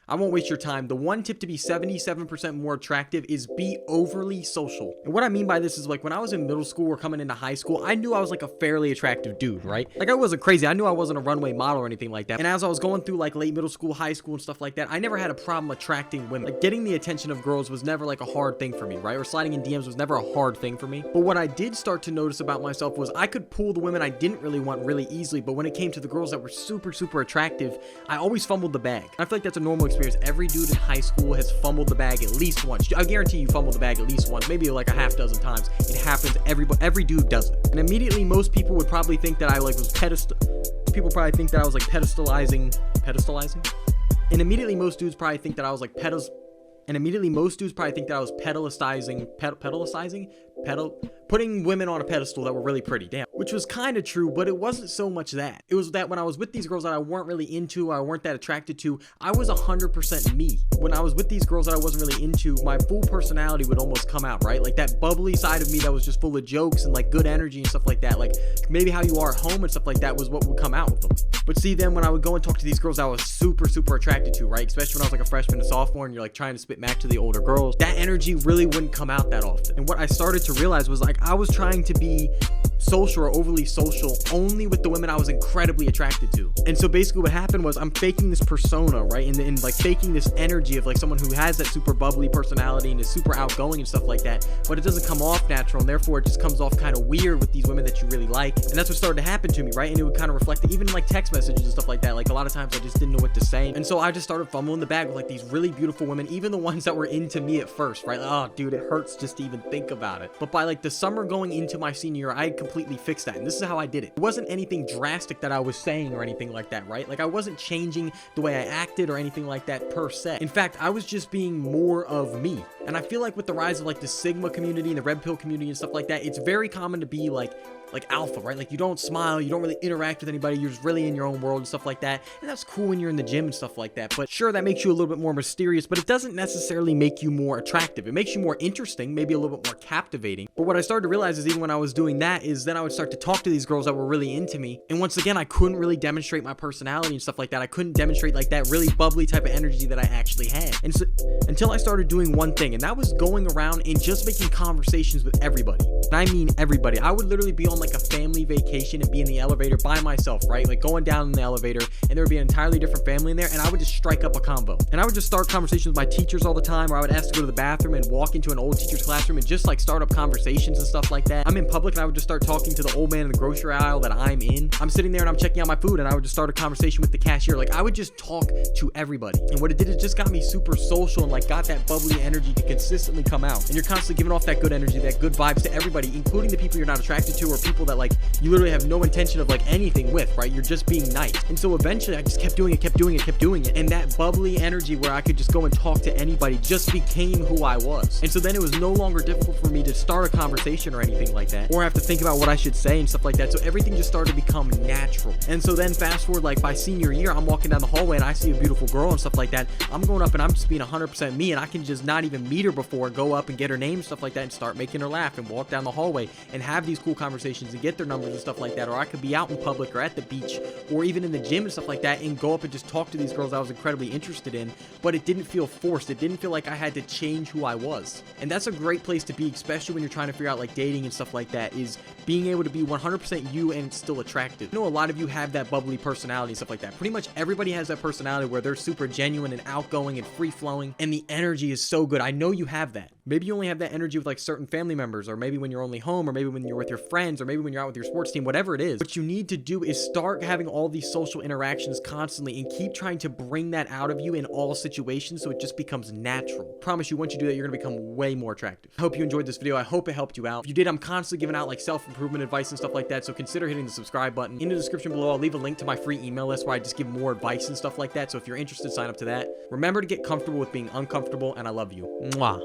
I won't waste your time. The one tip to be 77% more attractive is be overly social. And what I mean by this is like when I was in middle school or coming into high school, I knew I was like a fairly attractive dude, right? Like I wasn't crazy. I knew I wasn't a runway model or anything like that. And as I was going through like late middle school, high school and stuff like that, I never had a problem attracting women. Like getting the attention of girls was never like a hard thing for me, right? Or sliding in DMs was never a hard thing for me. But what I did start to notice about myself was I could pull the women I didn't really want really easily, but when it came to the girls that were super attractive, I always fumbled the bag. I feel like that's a normal experience. Every dude in high school has fumbled the bag at least once. I guarantee you fumbled the bag at least once, maybe like a half dozen times. It happens. Every dude does it. And immediately most people would probably think that I like was people probably think that I was like pedestalizing. And immediately most dudes probably think that I was like putting women on a pedestal that were really pretty, damn. Which was kind of true, but it wasn't so much that. It was that when I was with these girls that I weren't really into, I weren't that attracted to, I was 100% me. When I was with these girls that I wasn't really into, my full personality would almost come out, right? Like that bubbly side of me that was just full of jokes and like good energy and stuff like that. Like maybe how you are at home and stuff like that was what would come out with them. But see, then when I would go and talk to these girls I was super attracted to, right? Especially when I was like a freshman and sophomore and you're like trying to spit back to the older girls, that energy really wouldn't come out that often. And what I started to realize was like I was trying to be social or overly social only with the women I was incredibly attracted to. And so basically what happened was I'm faking this persona, right? And like faking this energy of like someone who has that super bubbly personality and is super outgoing and stuff like that, but it doesn't come off natural, and therefore it just comes off kind of weird with these women that you really like. And that's what started to happen to me, right? And it would kind of reflect it, even in like text messages and stuff like that. Like a lot of times I just didn't know what to say. And so I just started fumbling the bag with like these really beautiful women, even the ones that were into me at first, right? Like, oh dude, it hurts just to even think about it. But by like the summer going into my senior year, I had completely fixed that. And this is how I did it. It wasn't anything drastic that I was saying or anything like that, right? Like I wasn't changing the way I acted or anything like that per se. In fact, I was just being more of me. And I feel like with the rise of like the Sigma community and the Red Pill community and stuff like that, it's very common to be like alpha, right? Like you don't smile, you don't really interact with anybody, you're just really in your own world and stuff like that. And that's cool when you're in the gym and stuff like that. But sure, that makes you a little bit more mysterious, but it doesn't necessarily make you more attractive. It makes you more interesting, maybe a little bit more captivating. But what I started to realize is even when I was doing that is then I would start to talk to these girls that were really into me. And once again, I couldn't really demonstrate my personality and stuff like that. I couldn't demonstrate like that really bubbly type of energy that I actually had. And so until I started doing one thing, and that was going around and just making conversations with everybody. And I mean everybody. I would literally be on like a family vacation and be in the elevator by myself, right? Like going down in the elevator and there would be an entirely different family in there, and I would just strike up a combo. And I would just start conversations with my teachers all the time, or I would ask to go to the bathroom and walk into an old teacher's classroom and just like start up conversations and stuff like that. I'm in public and I would just start talking to the old man in the grocery aisle that I'm in. I'm sitting there and I'm checking out my food and I would just start a conversation with the cashier. Like I would just talk to everybody. And what it did, it just got me super social and like got that bubbly energy to consistently come out. And you're constantly giving off that good energy, that good vibes to everybody, including the people you're not attracted to or people that like you literally have no intention of like anything with, right? You're just being nice. And so eventually I just kept doing it. And that bubbly energy where I could just go and talk to anybody just became who I was. And so then it was no longer difficult for me to start a conversation or anything like that, or have to think about what I should say and stuff like that. So everything just started to become natural. And so then fast forward, like by senior year, I'm walking down the hallway and I see a beautiful girl and stuff like that. I'm going up and I'm just being 100% me, and I can just not even meet her before, go up and get her name, stuff like that, and start making her laugh and walk down the hallway and have these cool conversations and get their numbers and stuff like that. Or I could be out in public or at the beach or even in the gym and stuff like that and go up and just talk to these girls I was incredibly interested in, but it didn't feel forced. It didn't feel like I had to change who I was. And that's a great place to be, especially when you're trying to figure out like dating and stuff like that, is being able to be 100% you and still attractive. I know a lot of you have that bubbly personality and stuff like that. Pretty much everybody has that personality where they're super genuine and outgoing and free-flowing, and the energy is so good. I know you have that. Maybe you only have that energy with like certain family members, or maybe when you're only home, or maybe when you're with your friends, or maybe when you're out with your sports team, whatever it is. What you need to do is start having all these social interactions constantly and keep trying to bring that out of you in all situations so it just becomes natural. I promise you, once you do that, you're gonna become way more attractive. I hope you enjoyed this video. I hope it helped you out. If you did, I'm constantly giving out like self-improvement advice and stuff like that, so consider hitting the subscribe button. In the description below, I'll leave a link to my free email list where I just give more advice and stuff like that, so if you're interested, sign up to that. Remember to get comfortable with being uncomfortable, and I love you. Mwah.